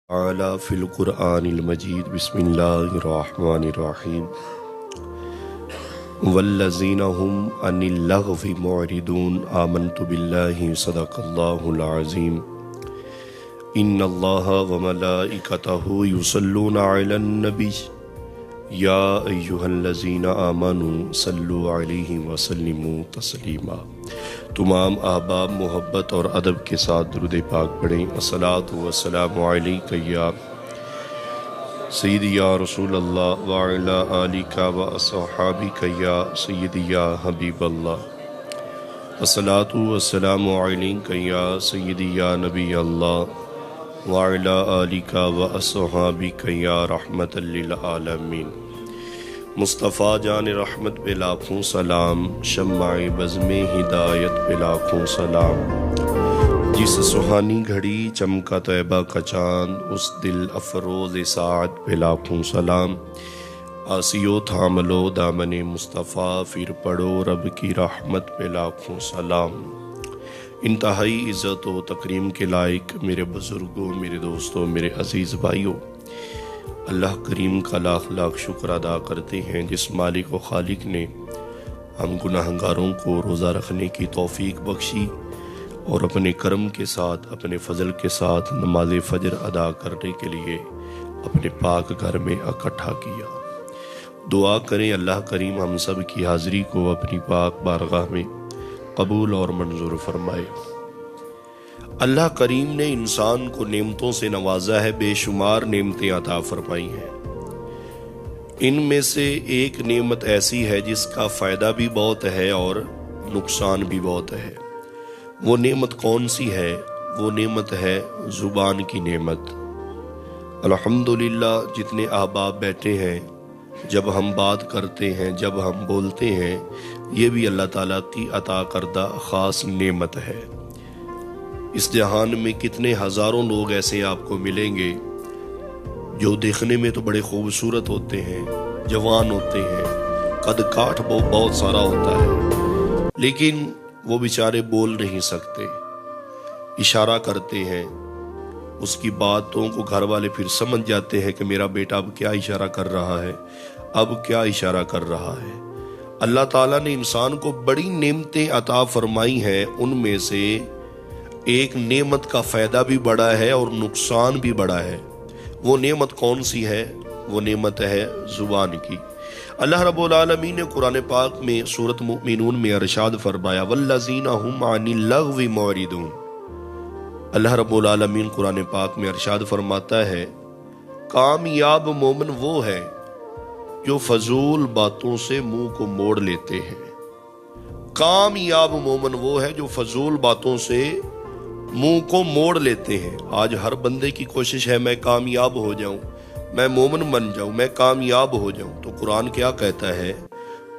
تعالی فی القرآن المجید بسم اللہ الرحمن الرحیم والذین هم عن اللغو معرضون آمنت باللہ صدق اللہ العظیم ان اللہ وملائکتہ یصلون علی النبی یا ایہا الذین آمنوا صلوا علیہ وسلموا تسلیما۔ تمام احباب محبت اور ادب کے ساتھ درود پاک پڑھیں۔ الصلاۃ والسلام علیک یا سیدی یا رسول اللہ وعلی آلک و اصحابک یا سیدی یا حبیب اللہ۔ الصلاۃ والسلام علیک یا سیدی یا نبی اللہ وعلی آلک و اصحابک یا رحمت للعالمین۔ مصطفیٰ جان رحمت پہ لاکھوں سلام، شمع بزم ہدایت پہ لاکھوں سلام۔ جس سہانی گھڑی چمکا طیبہ کا چاند، اس دل افروز سعد پہ لاکھوں سلام۔ آسیو تھام لو دامن مصطفیٰ، پھر پڑھو رب کی رحمت پہ لاکھوں سلام۔ انتہائی عزت و تکریم کے لائق میرے بزرگوں، میرے دوستوں، میرے عزیز بھائیوں، اللہ کریم کا لاکھ لاکھ شکر ادا کرتے ہیں جس مالک و خالق نے ہم گناہگاروں کو روزہ رکھنے کی توفیق بخشی اور اپنے کرم کے ساتھ، اپنے فضل کے ساتھ نماز فجر ادا کرنے کے لیے اپنے پاک گھر میں اکٹھا کیا۔ دعا کریں اللہ کریم ہم سب کی حاضری کو اپنی پاک بارگاہ میں قبول اور منظور فرمائے۔ اللہ کریم نے انسان کو نعمتوں سے نوازا ہے، بے شمار نعمتیں عطا فرمائی ہیں۔ ان میں سے ایک نعمت ایسی ہے جس کا فائدہ بھی بہت ہے اور نقصان بھی بہت ہے۔ وہ نعمت کون سی ہے؟ وہ نعمت ہے زبان کی نعمت۔ الحمدللہ جتنے احباب بیٹھے ہیں، جب ہم بات کرتے ہیں، جب ہم بولتے ہیں، یہ بھی اللہ تعالیٰ کی عطا کردہ خاص نعمت ہے۔ اس جہان میں کتنے ہزاروں لوگ ایسے آپ کو ملیں گے جو دیکھنے میں تو بڑے خوبصورت ہوتے ہیں، جوان ہوتے ہیں، قد کاٹھ بہت سارا ہوتا ہے، لیکن وہ بیچارے بول نہیں سکتے، اشارہ کرتے ہیں۔ اس کی باتوں کو گھر والے پھر سمجھ جاتے ہیں کہ میرا بیٹا اب کیا اشارہ کر رہا ہے، اب کیا اشارہ کر رہا ہے۔ اللہ تعالیٰ نے انسان کو بڑی نعمتیں عطا فرمائی ہیں، ان میں سے ایک نعمت کا فائدہ بھی بڑا ہے اور نقصان بھی بڑا ہے۔ وہ نعمت کون سی ہے؟ وہ نعمت ہے زبان کی۔ اللہ رب العالمین نے قرآن پاک میں سورۃ مؤمنون میں ارشاد فرمایا والذین هم عن اللغو معرضون۔ اللہ رب العالمین قرآن پاک میں ارشاد فرماتا ہے کامیاب مومن وہ ہے جو فضول باتوں سے منہ کو موڑ لیتے ہیں۔ کامیاب مومن وہ ہے جو فضول باتوں سے منہ کو موڑ لیتے ہیں۔ آج ہر بندے کی کوشش ہے میں کامیاب ہو جاؤں، میں مومن بن جاؤں، میں کامیاب ہو جاؤں۔ تو قرآن کیا کہتا ہے؟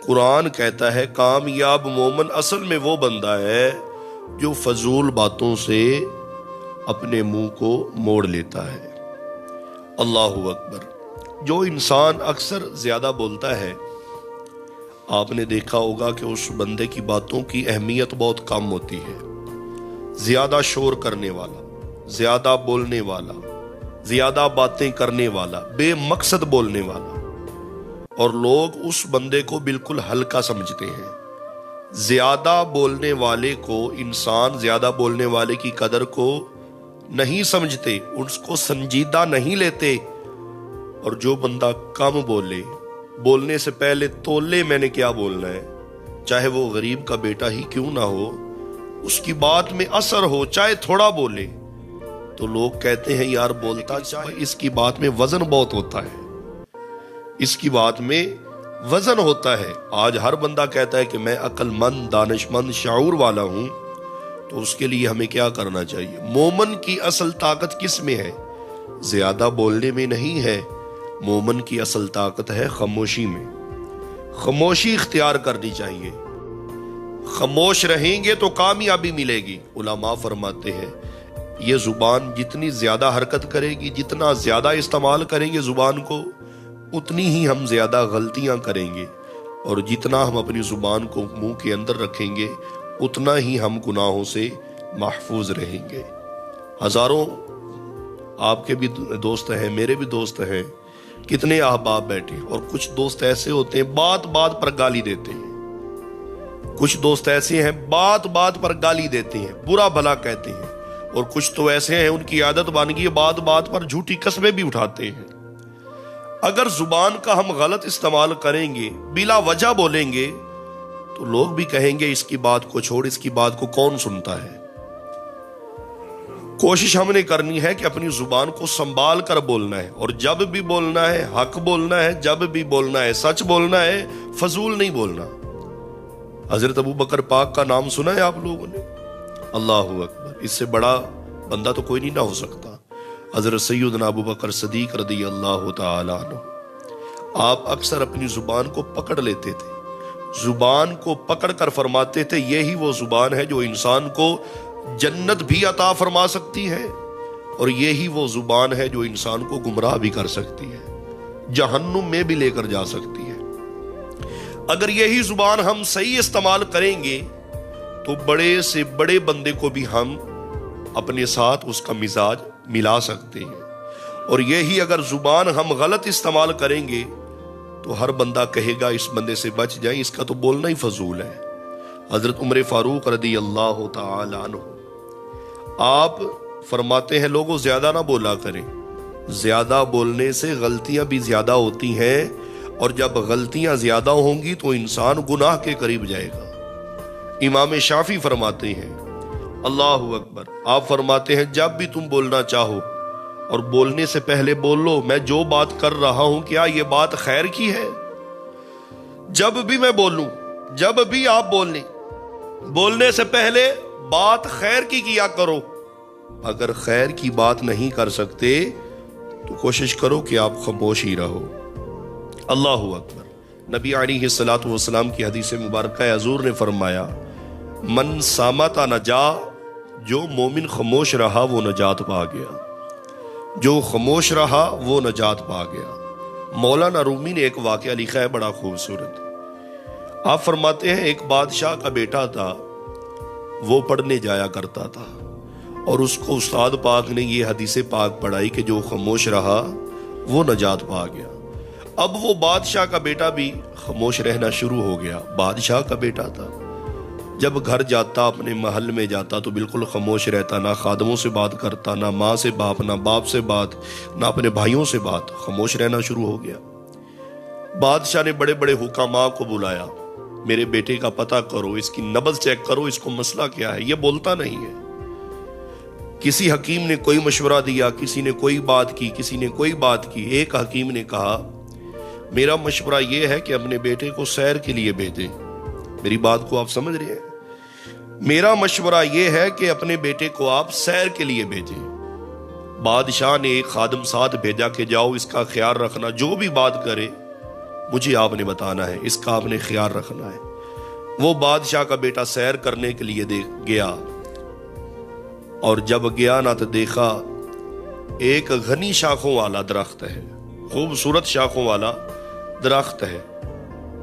قرآن کہتا ہے کامیاب مومن اصل میں وہ بندہ ہے جو فضول باتوں سے اپنے منہ کو موڑ لیتا ہے۔ اللہ اکبر۔ جو انسان اکثر زیادہ بولتا ہے، آپ نے دیکھا ہوگا کہ اس بندے کی باتوں کی اہمیت بہت کم ہوتی ہے۔ زیادہ شور کرنے والا، زیادہ بولنے والا، زیادہ باتیں کرنے والا، بے مقصد بولنے والا، اور لوگ اس بندے کو بالکل ہلکا سمجھتے ہیں۔ زیادہ بولنے والے کو انسان زیادہ بولنے والے کی قدر کو نہیں سمجھتے، اس کو سنجیدہ نہیں لیتے۔ اور جو بندہ کم بولے، بولنے سے پہلے تولے میں نے کیا بولنا ہے، چاہے وہ غریب کا بیٹا ہی کیوں نہ ہو، اس کی بات میں اثر ہو، چاہے تھوڑا بولے، تو لوگ کہتے ہیں یار بولتا چاہے اس کی بات میں وزن بہت ہوتا ہے، اس کی بات میں وزن ہوتا ہے۔ آج ہر بندہ کہتا ہے کہ میں عقل مند، دانش مند، شعور والا ہوں، تو اس کے لیے ہمیں کیا کرنا چاہیے؟ مومن کی اصل طاقت کس میں ہے؟ زیادہ بولنے میں نہیں ہے، مومن کی اصل طاقت ہے خاموشی میں۔ خاموشی اختیار کرنی چاہیے۔ خاموش رہیں گے تو کامیابی ملے گی۔ علماء فرماتے ہیں یہ زبان جتنی زیادہ حرکت کرے گی، جتنا زیادہ استعمال کریں گے زبان کو، اتنی ہی ہم زیادہ غلطیاں کریں گے، اور جتنا ہم اپنی زبان کو منہ کے اندر رکھیں گے اتنا ہی ہم گناہوں سے محفوظ رہیں گے۔ ہزاروں آپ کے بھی دوست ہیں، میرے بھی دوست ہیں، کتنے احباب بیٹھے، اور کچھ دوست ایسے ہوتے ہیں بات بات پر گالی دیتے ہیں، کچھ دوست ایسے ہیں بات بات پر گالی دیتے ہیں، برا بھلا کہتے ہیں، اور کچھ تو ایسے ہیں ان کی عادت بن گئی بات بات پر جھوٹی قسمیں بھی اٹھاتے ہیں۔ اگر زبان کا ہم غلط استعمال کریں گے، بلا وجہ بولیں گے، تو لوگ بھی کہیں گے اس کی بات کو چھوڑ، اس کی بات کو کون سنتا ہے۔ کوشش ہم نے کرنی ہے کہ اپنی زبان کو سنبھال کر بولنا ہے، اور جب بھی بولنا ہے حق بولنا ہے، جب بھی بولنا ہے سچ بولنا ہے، فضول نہیں بولنا۔ حضرت ابو بکر پاک کا نام سنا ہے آپ لوگوں نے؟ اللہ اکبر، اس سے بڑا بندہ تو کوئی نہیں نہ ہو سکتا۔ حضرت سیدنا ابو بکر صدیق رضی اللہ تعالی عنہ، آپ اکثر اپنی زبان کو پکڑ لیتے تھے، زبان کو پکڑ کر فرماتے تھے یہی وہ زبان ہے جو انسان کو جنت بھی عطا فرما سکتی ہے، اور یہی وہ زبان ہے جو انسان کو گمراہ بھی کر سکتی ہے، جہنم میں بھی لے کر جا سکتی ہے۔ اگر یہی زبان ہم صحیح استعمال کریں گے تو بڑے سے بڑے بندے کو بھی ہم اپنے ساتھ اس کا مزاج ملا سکتے ہیں، اور یہی اگر زبان ہم غلط استعمال کریں گے تو ہر بندہ کہے گا اس بندے سے بچ جائیں، اس کا تو بولنا ہی فضول ہے۔ حضرت عمر فاروق رضی اللہ تعالی عنہ آپ فرماتے ہیں لوگوں زیادہ نہ بولا کریں، زیادہ بولنے سے غلطیاں بھی زیادہ ہوتی ہیں، اور جب غلطیاں زیادہ ہوں گی تو انسان گناہ کے قریب جائے گا۔ امام شافعی فرماتے ہیں اللہ اکبر، آپ فرماتے ہیں جب بھی تم بولنا چاہو اور بولنے سے پہلے بول لو میں جو بات کر رہا ہوں کیا یہ بات خیر کی ہے۔ جب بھی میں بولوں، جب بھی آپ بولنے سے پہلے بات خیر کی کیا کرو۔ اگر خیر کی بات نہیں کر سکتے تو کوشش کرو کہ آپ خاموش ہی رہو۔ اللہ اکبر، نبی علیہ الصلوۃ والسلام کی حدیث مبارکہ حضور نے فرمایا من صامت نجا، جو مومن خاموش رہا وہ نجات پا گیا، جو خاموش رہا وہ نجات پا گیا۔ مولانا رومی نے ایک واقعہ لکھا ہے بڑا خوبصورت۔ آپ فرماتے ہیں ایک بادشاہ کا بیٹا تھا، وہ پڑھنے جایا کرتا تھا، اور اس کو استاد پاک نے یہ حدیث پاک پڑھائی کہ جو خاموش رہا وہ نجات پا گیا۔ اب وہ بادشاہ کا بیٹا بھی خاموش رہنا شروع ہو گیا۔ بادشاہ کا بیٹا تھا، جب گھر جاتا اپنے محل میں جاتا تو بالکل خاموش رہتا، نہ خادموں سے بات کرتا، نہ ماں سے باپ، نہ باپ سے بات، نہ اپنے بھائیوں سے بات، خاموش رہنا شروع ہو گیا۔ بادشاہ نے بڑے بڑے حکماء کو بلایا، میرے بیٹے کا پتہ کرو، اس کی نبض چیک کرو، اس کو مسئلہ کیا ہے، یہ بولتا نہیں ہے۔ کسی حکیم نے کوئی مشورہ دیا، کسی نے کوئی بات کی، کسی نے کوئی بات کی۔ ایک حکیم نے کہا میرا مشورہ یہ ہے کہ اپنے بیٹے کو سیر کے لیے بھیجیں۔ میری بات کو آپ سمجھ رہے ہیں؟ میرا مشورہ یہ ہے کہ اپنے بیٹے کو آپ سیر کے لیے بھیجیں۔ بادشاہ نے ایک خادم ساتھ بھیجا کہ جاؤ اس کا خیال رکھنا، جو بھی بات کرے مجھے آپ نے بتانا ہے، اس کا آپ نے خیال رکھنا ہے۔ وہ بادشاہ کا بیٹا سیر کرنے کے لیے گیا، اور جب گیا نہ تو دیکھا ایک گھنی شاخوں والا درخت ہے، خوبصورت شاخوں والا درخت ہے،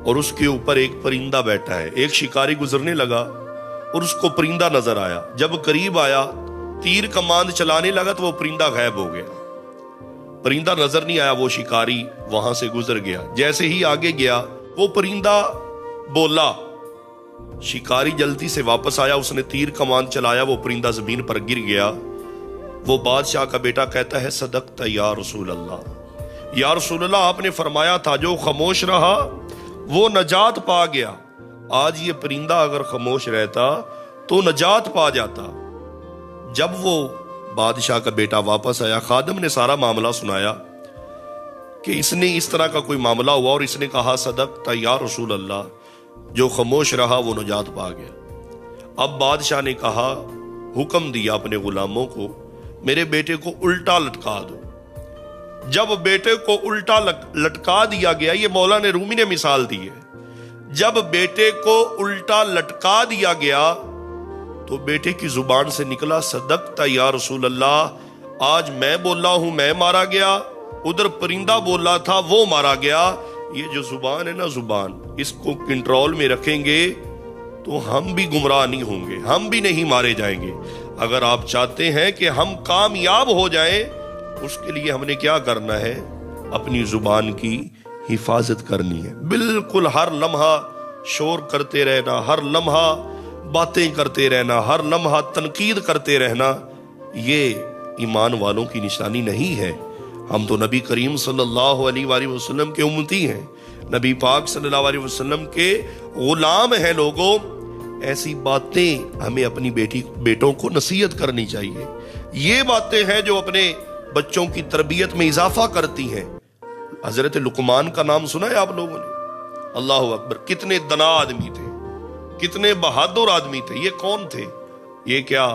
اور اس کے اوپر ایک پرندہ بیٹھا ہے۔ ایک شکاری گزرنے لگا اور اس کو پرندہ نظر آیا، جب قریب آیا تیر کمان چلانے لگا تو وہ پرندہ غائب ہو گیا۔ پرندہ نظر نہیں آیا، وہ شکاری وہاں سے گزر گیا۔ جیسے ہی آگے گیا وہ پرندہ بولا، شکاری جلدی سے واپس آیا، اس نے تیر کمان چلایا، وہ پرندہ زمین پر گر گیا۔ وہ بادشاہ کا بیٹا کہتا ہے صدقت یا رسول اللہ، یا رسول اللہ آپ نے فرمایا تھا جو خاموش رہا وہ نجات پا گیا۔ آج یہ پرندہ اگر خاموش رہتا تو نجات پا جاتا۔ جب وہ بادشاہ کا بیٹا واپس آیا، خادم نے سارا معاملہ سنایا کہ اس نے اس طرح کا کوئی معاملہ ہوا، اور اس نے کہا صدقت یا رسول اللہ، جو خاموش رہا وہ نجات پا گیا۔ اب بادشاہ نے کہا، حکم دیا اپنے غلاموں کو میرے بیٹے کو الٹا لٹکا دو۔ جب بیٹے کو الٹا لٹکا دیا گیا، یہ مولانا رومی نے مثال دی ہے، جب بیٹے کو الٹا لٹکا دیا گیا تو بیٹے کی زبان سے نکلا صدقت یا رسول اللہ، آج میں بولا ہوں میں مارا گیا، ادھر پرندہ بولا تھا وہ مارا گیا۔ یہ جو زبان ہے نا، زبان اس کو کنٹرول میں رکھیں گے تو ہم بھی گمراہ نہیں ہوں گے، ہم بھی نہیں مارے جائیں گے۔ اگر آپ چاہتے ہیں کہ ہم کامیاب ہو جائیں اس کے لیے ہم نے کیا کرنا ہے؟ اپنی زبان کی حفاظت کرنی ہے. بالکل ہر لمحہ شور کرتے رہنا، ہر لمحہ باتیں کرتے رہنا، ہر لمحہ تنقید کرتے رہنا، یہ ایمان والوں کی نشانی نہیں ہے. ہم تو نبی کریم صلی اللہ علیہ وآلہ وسلم کے امتی ہیں، نبی پاک صلی اللہ علیہ وسلم کے غلام ہیں. لوگوں، ایسی باتیں ہمیں اپنی بیٹوں کو نصیحت کرنی چاہیے. یہ باتیں ہیں جو اپنے بچوں کی تربیت میں اضافہ کرتی ہیں. حضرت لقمان کا نام سنا ہے آپ لوگوں نے؟ اللہ اکبر! کتنے دنا آدمی تھے، کتنے بہادر آدمی تھے. یہ کون تھے؟ یہ کیا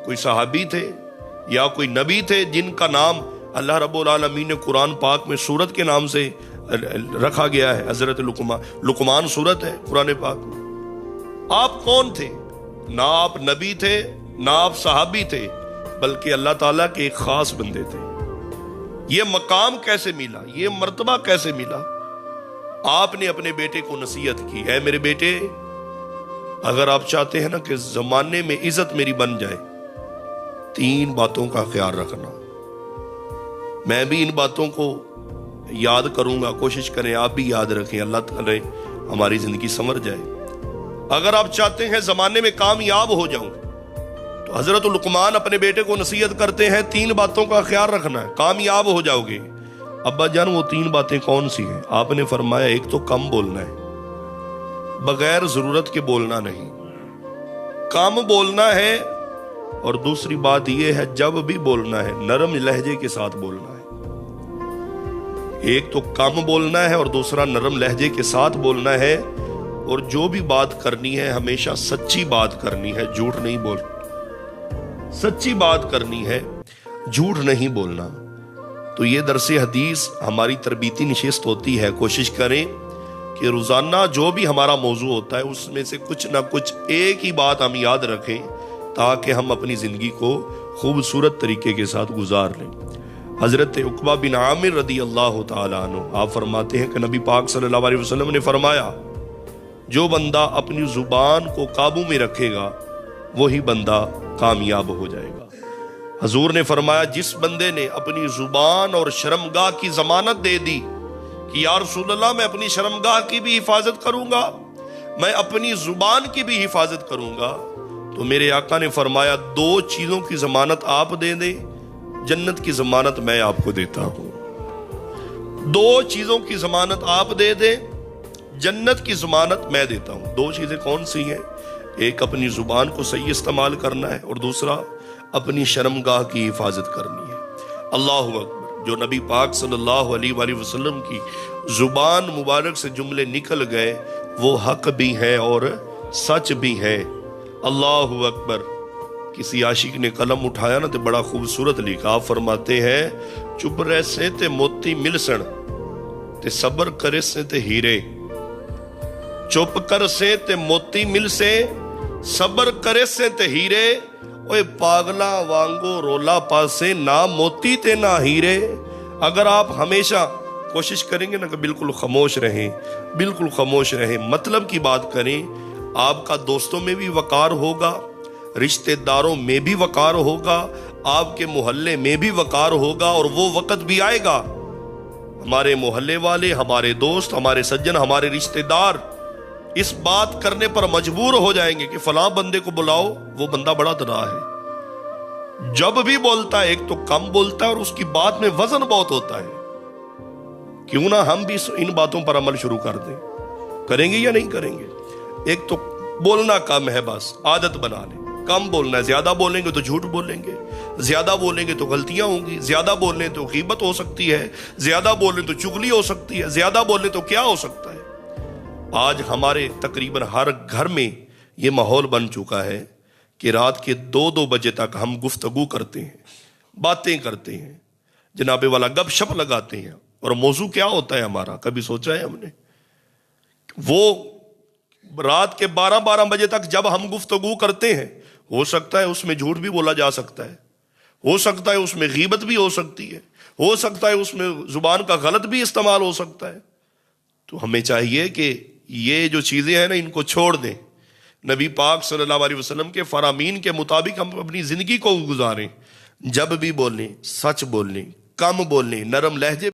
کوئی صحابی تھے یا کوئی نبی تھے جن کا نام اللہ رب العالمین نے قرآن پاک میں سورت کے نام سے رکھا گیا ہے؟ حضرت لقمان سورت ہے قرآن پاک میں. آپ کون تھے؟ نہ آپ نبی تھے، نہ آپ صحابی تھے، بلکہ اللہ تعالیٰ کے ایک خاص بندے تھے. یہ مقام کیسے ملا؟ یہ مرتبہ کیسے ملا؟ آپ نے اپنے بیٹے کو نصیحت کی، اے میرے بیٹے، اگر آپ چاہتے ہیں نا کہ زمانے میں عزت میری بن جائے، 3 باتوں کا خیال رکھنا. میں بھی ان باتوں کو یاد کروں گا، کوشش کریں آپ بھی یاد رکھیں، اللہ تعالی ہماری زندگی سنور جائے. اگر آپ چاہتے ہیں زمانے میں کامیاب ہو جاؤں، تو حضرت لقمان اپنے بیٹے کو نصیحت کرتے ہیں 3 باتوں کا خیال رکھنا ہے، کامیاب ہو جاؤ گے. ابا جان وہ 3 باتیں کون سی ہیں؟ آپ نے فرمایا ایک تو کم بولنا ہے، بغیر ضرورت کے بولنا نہیں، کم بولنا ہے. اور دوسری بات یہ ہے جب بھی بولنا ہے نرم لہجے کے ساتھ بولنا ہے. ایک تو کم بولنا ہے اور دوسرا نرم لہجے کے ساتھ بولنا ہے. اور جو بھی بات کرنی ہے ہمیشہ سچی بات کرنی ہے، جھوٹ نہیں سچی بات کرنی ہے، جھوٹ نہیں بولنا. تو یہ درس حدیث ہماری تربیتی نشست ہوتی ہے. کوشش کریں کہ روزانہ جو بھی ہمارا موضوع ہوتا ہے اس میں سے کچھ نہ کچھ ایک ہی بات ہم یاد رکھیں، تاکہ ہم اپنی زندگی کو خوبصورت طریقے کے ساتھ گزار لیں. حضرت عقبہ بن عامر رضی اللہ تعالیٰ عنہ آپ فرماتے ہیں کہ نبی پاک صلی اللہ علیہ وسلم نے فرمایا، جو بندہ اپنی زبان کو قابو میں رکھے گا وہی بندہ کامیاب ہو جائے گا. حضور نے فرمایا، جس بندے نے اپنی زبان اور شرمگاہ کی ضمانت دے دی کہ یا رسول اللہ میں اپنی شرمگاہ کی بھی حفاظت کروں گا، میں اپنی زبان کی بھی حفاظت کروں گا، تو میرے آقا نے فرمایا 2 چیزوں کی ضمانت آپ دے دیں، جنت کی ضمانت میں آپ کو دیتا ہوں. 2 چیزوں کی ضمانت آپ دے دیں، جنت کی ضمانت میں دیتا ہوں. 2 چیزیں کون سی ہیں؟ ایک اپنی زبان کو صحیح استعمال کرنا ہے، اور دوسرا اپنی شرمگاہ کی حفاظت کرنی ہے. اللہ اکبر! جو نبی پاک صلی اللہ علیہ وآلہ وسلم کی زبان مبارک سے جملے نکل گئے وہ حق بھی ہے اور سچ بھی ہے. اللہ اکبر! کسی عاشق نے قلم اٹھایا نا تو بڑا خوبصورت لکھا. آپ فرماتے ہیں، چپ رہ سے تے موتی مل سن تے صبر کرے سے تے ہیرے. چپ کر سے تے موتی مل سے، صبر کرے سے تے ہیرے. اوے پاگلا وانگو رولا پاسے، نہ موتی تے نہ ہیرے. اگر آپ ہمیشہ کوشش کریں گے نا کہ بالکل خاموش رہیں، بالکل خاموش رہیں، مطلب کی بات کریں، آپ کا دوستوں میں بھی وقار ہوگا، رشتہ داروں میں بھی وقار ہوگا، آپ کے محلے میں بھی وقار ہوگا. اور وہ وقت بھی آئے گا ہمارے محلے والے، ہمارے دوست، ہمارے سجن، ہمارے رشتہ دار اس بات کرنے پر مجبور ہو جائیں گے کہ فلاں بندے کو بلاؤ، وہ بندہ بڑا دنا ہے. جب بھی بولتا ہے ایک تو کم بولتا ہے اور اس کی بات میں وزن بہت ہوتا ہے. کیوں نہ ہم بھی ان باتوں پر عمل شروع کر دیں؟ کریں گے یا نہیں کریں گے؟ ایک تو بولنا کم ہے، بس عادت بنا لیں، کم بولنا ہے. زیادہ بولیں گے تو جھوٹ بولیں گے، زیادہ بولیں گے تو غلطیاں ہوں گی، زیادہ بولیں تو غیبت ہو سکتی ہے، زیادہ بولیں تو چغلی ہو سکتی ہے، زیادہ بولیں تو کیا ہو سکتا ہے. آج ہمارے تقریباً ہر گھر میں یہ ماحول بن چکا ہے کہ رات کے 2-2 بجے تک ہم گفتگو کرتے ہیں، باتیں کرتے ہیں، جناب والا گپ شپ لگاتے ہیں. اور موضوع کیا ہوتا ہے ہمارا؟ کبھی سوچا ہے ہم نے؟ وہ رات کے 12-12 بجے تک جب ہم گفتگو کرتے ہیں، ہو سکتا ہے اس میں جھوٹ بھی بولا جا سکتا ہے، ہو سکتا ہے اس میں غیبت بھی ہو سکتی ہے، ہو سکتا ہے اس میں زبان کا غلط بھی استعمال ہو سکتا ہے. تو ہمیں چاہیے کہ یہ جو چیزیں ہیں نا ان کو چھوڑ دیں. نبی پاک صلی اللہ علیہ وسلم کے فرامین کے مطابق ہم اپنی زندگی کو گزاریں. جب بھی بولیں سچ بولیں، کم بولنے، نرم لہجے